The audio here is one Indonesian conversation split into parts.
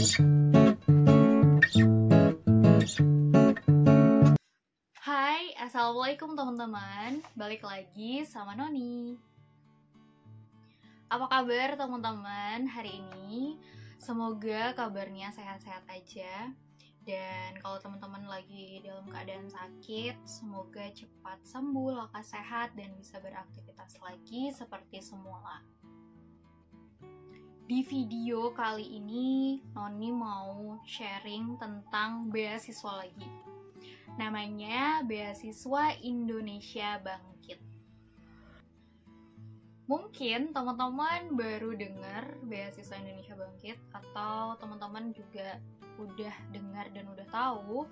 Hai, assalamualaikum teman-teman. Balik lagi sama Noni. Apa kabar teman-teman hari ini? Semoga kabarnya sehat-sehat aja. Dan kalau teman-teman lagi dalam keadaan sakit, semoga cepat sembuh, lekas sehat, dan bisa beraktivitas lagi seperti semula. Di video kali ini, Noni mau sharing tentang beasiswa lagi. Namanya Beasiswa Indonesia Bangkit. Mungkin teman-teman baru dengar Beasiswa Indonesia Bangkit, atau teman-teman juga udah dengar dan udah tahu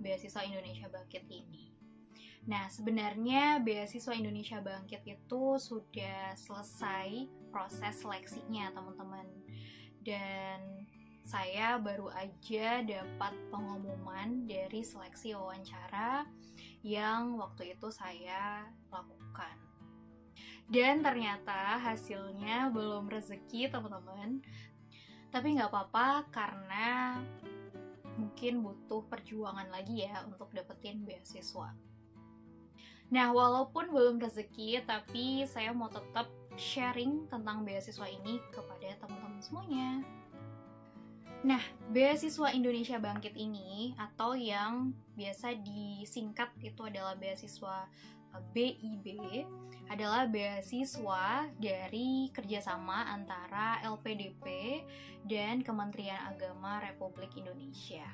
Beasiswa Indonesia Bangkit ini. Nah, sebenarnya Beasiswa Indonesia Bangkit itu sudah selesai proses seleksinya, teman-teman. Dan saya baru aja dapat pengumuman dari seleksi wawancara yang waktu itu saya lakukan. Dan ternyata hasilnya belum rezeki, teman-teman. Tapi nggak apa-apa, karena mungkin butuh perjuangan lagi ya untuk dapetin beasiswa. Nah, walaupun belum rezeki, tapi saya mau tetap sharing tentang beasiswa ini kepada teman-teman semuanya. Nah, Beasiswa Indonesia Bangkit ini, atau yang biasa disingkat itu adalah beasiswa BIB, adalah beasiswa dari kerjasama antara LPDP dan Kementerian Agama Republik Indonesia.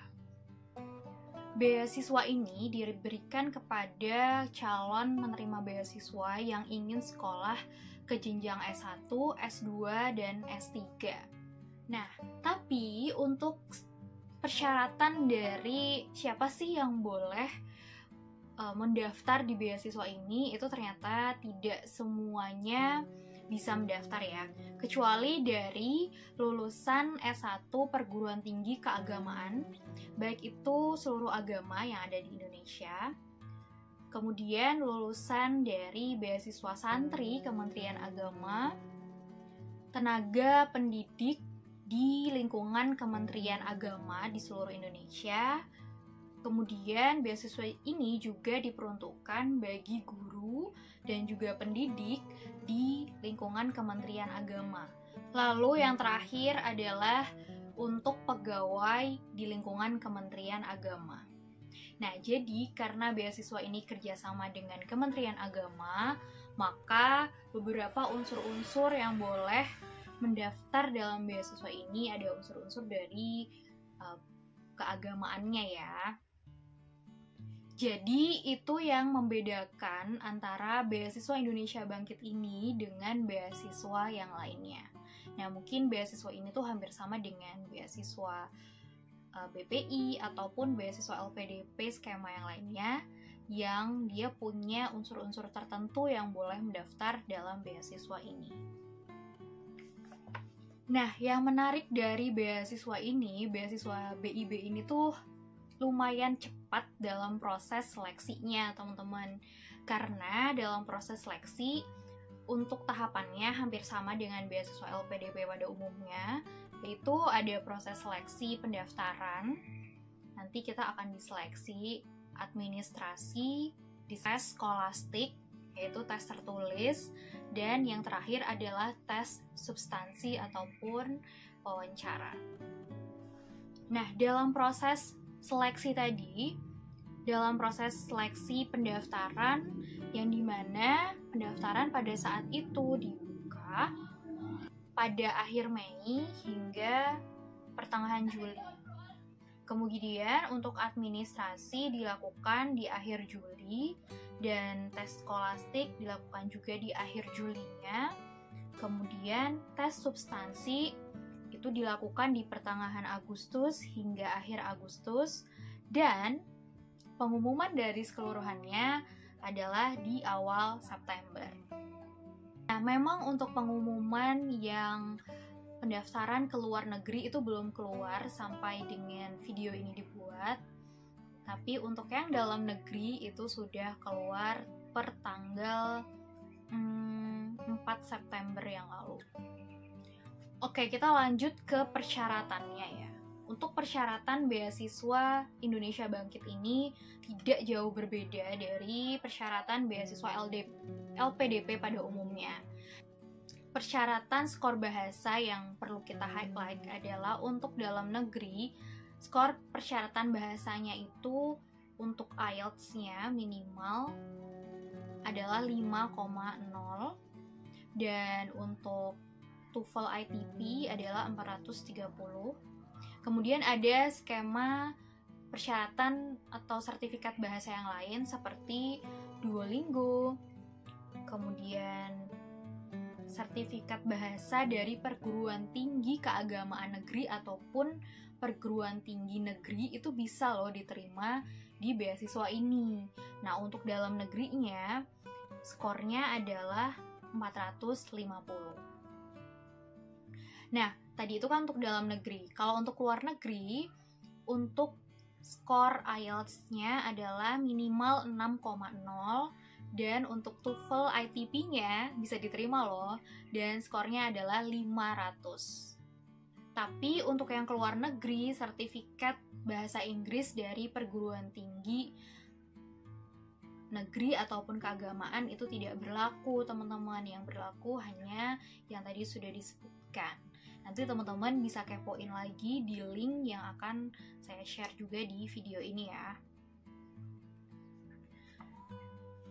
Beasiswa ini diberikan kepada calon penerima beasiswa yang ingin sekolah ke jenjang S1, S2, dan S3. Nah, tapi untuk persyaratan dari siapa sih yang boleh mendaftar di beasiswa ini, itu ternyata tidak semuanya bisa mendaftar ya, kecuali dari lulusan S1 perguruan tinggi keagamaan, baik itu seluruh agama yang ada di Indonesia, kemudian lulusan dari beasiswa santri Kementerian Agama, tenaga pendidik di lingkungan Kementerian Agama di seluruh Indonesia. Kemudian beasiswa ini juga diperuntukkan bagi guru dan juga pendidik di lingkungan Kementerian Agama. Lalu yang terakhir adalah untuk pegawai di lingkungan Kementerian Agama. Nah, jadi karena beasiswa ini kerjasama dengan Kementerian Agama, maka beberapa unsur-unsur yang boleh mendaftar dalam beasiswa ini ada unsur-unsur dari keagamaannya ya. Jadi itu yang membedakan antara Beasiswa Indonesia Bangkit ini dengan beasiswa yang lainnya. Nah, mungkin beasiswa ini tuh hampir sama dengan beasiswa BPI ataupun beasiswa LPDP skema yang lainnya, yang dia punya unsur-unsur tertentu yang boleh mendaftar dalam beasiswa ini. Nah, yang menarik dari beasiswa ini, beasiswa BIB ini tuh lumayan cepat dalam proses seleksinya, teman-teman. Karena dalam proses seleksi, untuk tahapannya hampir sama dengan beasiswa LPDP pada umumnya, yaitu ada proses seleksi pendaftaran. Nanti kita akan diseleksi administrasi, tes skolastik, yaitu tes tertulis, dan yang terakhir adalah tes substansi ataupun wawancara. Nah, dalam proses seleksi tadi, dalam proses seleksi pendaftaran, yang dimana pendaftaran pada saat itu dibuka pada akhir Mei hingga pertengahan Juli. Kemudian untuk administrasi dilakukan di akhir Juli, dan tes skolastik dilakukan juga di akhir Julinya. Kemudian tes substansi itu dilakukan di pertengahan Agustus hingga akhir Agustus, dan pengumuman dari keseluruhannya adalah di awal September. Nah, memang untuk pengumuman yang pendaftaran ke luar negeri itu belum keluar sampai dengan video ini dibuat, tapi untuk yang dalam negeri itu sudah keluar per tanggal 4 September yang lalu. Oke, kita lanjut ke persyaratannya ya. untuk persyaratan beasiswa Indonesia Bangkit ini tidak jauh berbeda dari persyaratan beasiswa LPDP pada umumnya. Persyaratan skor bahasa yang perlu kita highlight adalah untuk dalam negeri, skor persyaratan bahasanya itu untuk IELTS-nya minimal adalah 5,0 dan untuk TOEFL ITP adalah 430. Kemudian ada skema persyaratan atau sertifikat bahasa yang lain seperti Duolingo, kemudian sertifikat bahasa dari perguruan tinggi keagamaan negeri ataupun perguruan tinggi negeri itu bisa loh diterima di beasiswa ini. Nah, untuk dalam negerinya skornya adalah 450. Nah, tadi itu kan untuk dalam negeri. Kalau untuk luar negeri, untuk skor IELTS-nya adalah minimal 6,0 dan untuk TOEFL ITP-nya bisa diterima loh, dan skornya adalah 500. Tapi untuk yang keluar negeri, sertifikat bahasa Inggris dari perguruan tinggi negeri ataupun keagamaan itu tidak berlaku, teman-teman. Yang berlaku hanya yang tadi sudah disebutkan. Nanti teman-teman bisa kepoin lagi di link yang akan saya share juga di video ini ya.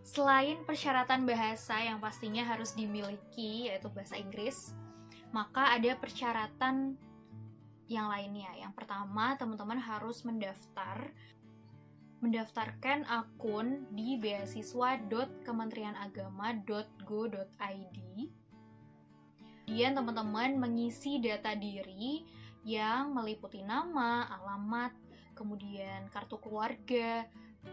Selain persyaratan bahasa yang pastinya harus dimiliki, yaitu bahasa Inggris, maka ada persyaratan yang lainnya. Yang pertama, teman-teman harus mendaftarkan akun di beasiswa.kementerianagama.go.id. Kemudian teman-teman mengisi data diri yang meliputi nama, alamat, kemudian kartu keluarga,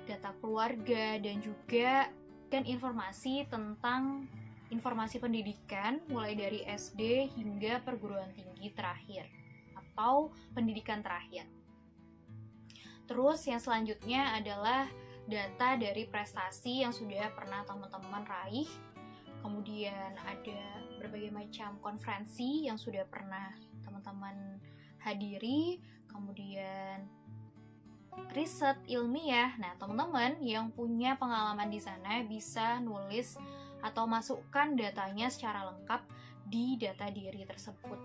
data keluarga, dan juga informasi tentang informasi pendidikan mulai dari SD hingga perguruan tinggi terakhir atau pendidikan terakhir. Terus yang selanjutnya adalah data dari prestasi yang sudah pernah teman-teman raih. Kemudian ada berbagai macam konferensi yang sudah pernah teman-teman hadiri, kemudian riset ilmiah. Nah, teman-teman yang punya pengalaman di sana bisa nulis atau masukkan datanya secara lengkap di data diri tersebut.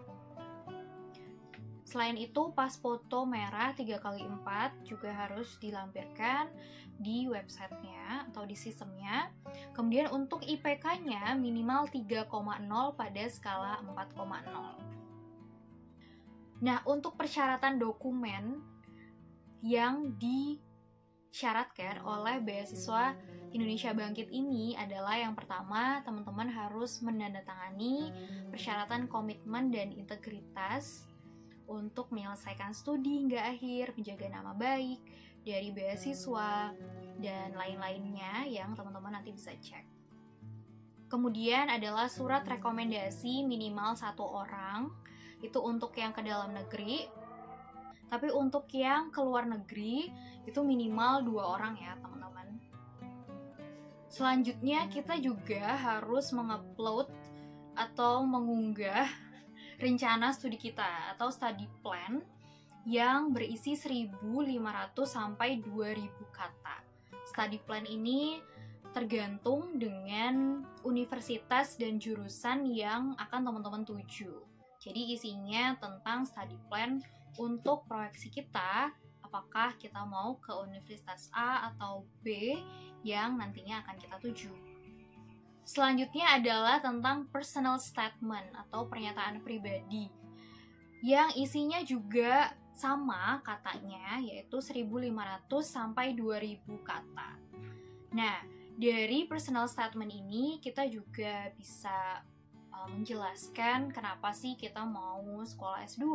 Selain itu, pas foto merah 3x4 juga harus dilampirkan di websitenya atau di sistemnya. Kemudian untuk IPK-nya minimal 3,0 pada skala 4,0. Nah, untuk persyaratan dokumen yang disyaratkan oleh beasiswa Indonesia Bangkit ini adalah yang pertama, teman-teman harus menandatangani persyaratan komitmen dan integritas untuk menyelesaikan studi hingga akhir, menjaga nama baik dari beasiswa, dan lain-lainnya yang teman-teman nanti bisa cek. Kemudian adalah surat rekomendasi minimal 1 orang, itu untuk yang ke dalam negeri. Tapi untuk yang ke luar negeri, itu minimal 2 orang ya teman-teman. Selanjutnya kita juga harus mengupload atau mengunggah rencana studi kita atau study plan yang berisi 1.500 sampai 2.000 kata. Study plan ini tergantung dengan universitas dan jurusan yang akan teman-teman tuju. Jadi isinya tentang study plan untuk proyeksi kita, apakah kita mau ke universitas A atau B yang nantinya akan kita tuju. Selanjutnya adalah tentang personal statement atau pernyataan pribadi yang isinya juga sama katanya, yaitu 1.500 sampai 2.000 kata. Nah, dari personal statement ini kita juga bisa menjelaskan kenapa sih kita mau sekolah S2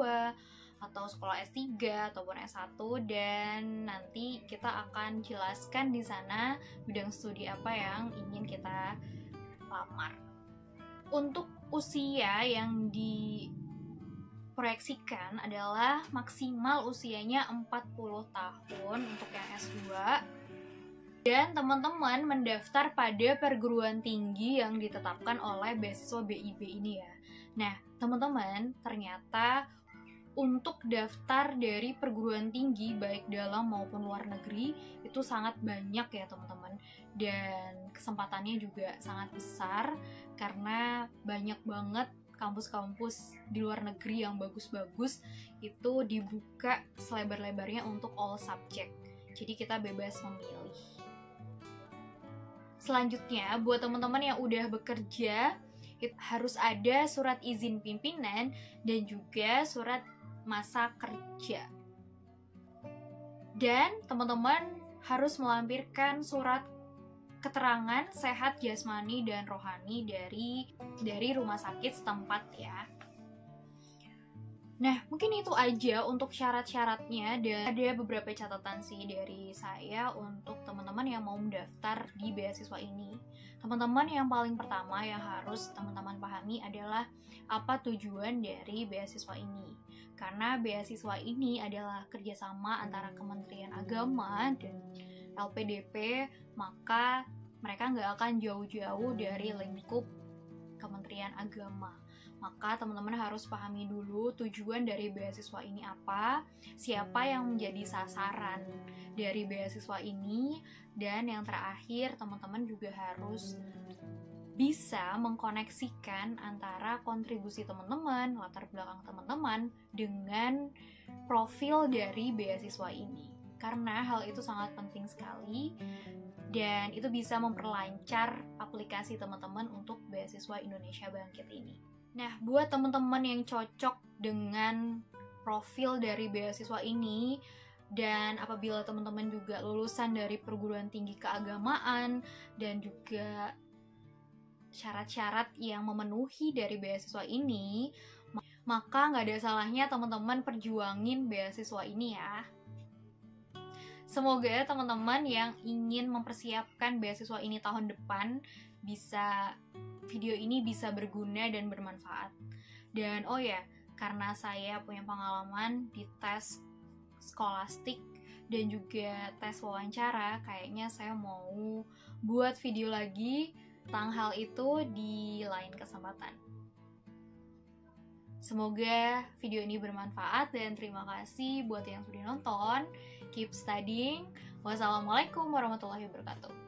atau sekolah S3 ataupun S1, dan nanti kita akan jelaskan di sana bidang studi apa yang ingin kita lamar. Untuk usia yang diproyeksikan adalah maksimal usianya 40 tahun untuk yang S2, dan teman-teman mendaftar pada perguruan tinggi yang ditetapkan oleh beasiswa BIB ini ya. Nah, teman-teman, ternyata untuk daftar dari perguruan tinggi baik dalam maupun luar negeri itu sangat banyak ya teman-teman, dan kesempatannya juga sangat besar karena banyak banget kampus-kampus di luar negeri yang bagus-bagus itu dibuka selebar-lebarnya untuk all subject, jadi kita bebas memilih. Selanjutnya, buat teman-teman yang udah bekerja, harus ada surat izin pimpinan dan juga surat masa kerja. Dan teman-teman harus melampirkan surat keterangan sehat jasmani dan rohani dari rumah sakit setempat ya. Nah, mungkin itu aja untuk syarat-syaratnya, dan ada beberapa catatan sih dari saya untuk teman-teman yang mau mendaftar di beasiswa ini. Teman-teman, yang paling pertama yang harus teman-teman pahami adalah apa tujuan dari beasiswa ini. Karena beasiswa ini adalah kerjasama antara Kementerian Agama dan LPDP, maka mereka nggak akan jauh-jauh dari lingkup Kementerian Agama. Maka teman-teman harus pahami dulu tujuan dari beasiswa ini apa, siapa yang menjadi sasaran dari beasiswa ini, dan yang terakhir teman-teman juga harus bisa mengkoneksikan antara kontribusi teman-teman, latar belakang teman-teman dengan profil dari beasiswa ini. Karena hal itu sangat penting sekali dan itu bisa memperlancar aplikasi teman-teman untuk beasiswa Indonesia Bangkit ini. Nah, buat teman-teman yang cocok dengan profil dari beasiswa ini, dan apabila teman-teman juga lulusan dari perguruan tinggi keagamaan dan juga syarat-syarat yang memenuhi dari beasiswa ini, maka nggak ada salahnya teman-teman perjuangin beasiswa ini ya. Semoga teman-teman yang ingin mempersiapkan beasiswa ini tahun depan video ini bisa berguna dan bermanfaat. Dan oh ya, karena saya punya pengalaman di tes skolastik dan juga tes wawancara, kayaknya saya mau buat video lagi tentang hal itu di lain kesempatan. Semoga video ini bermanfaat dan terima kasih buat yang sudah nonton. Keep studying. Wassalamualaikum warahmatullahi wabarakatuh.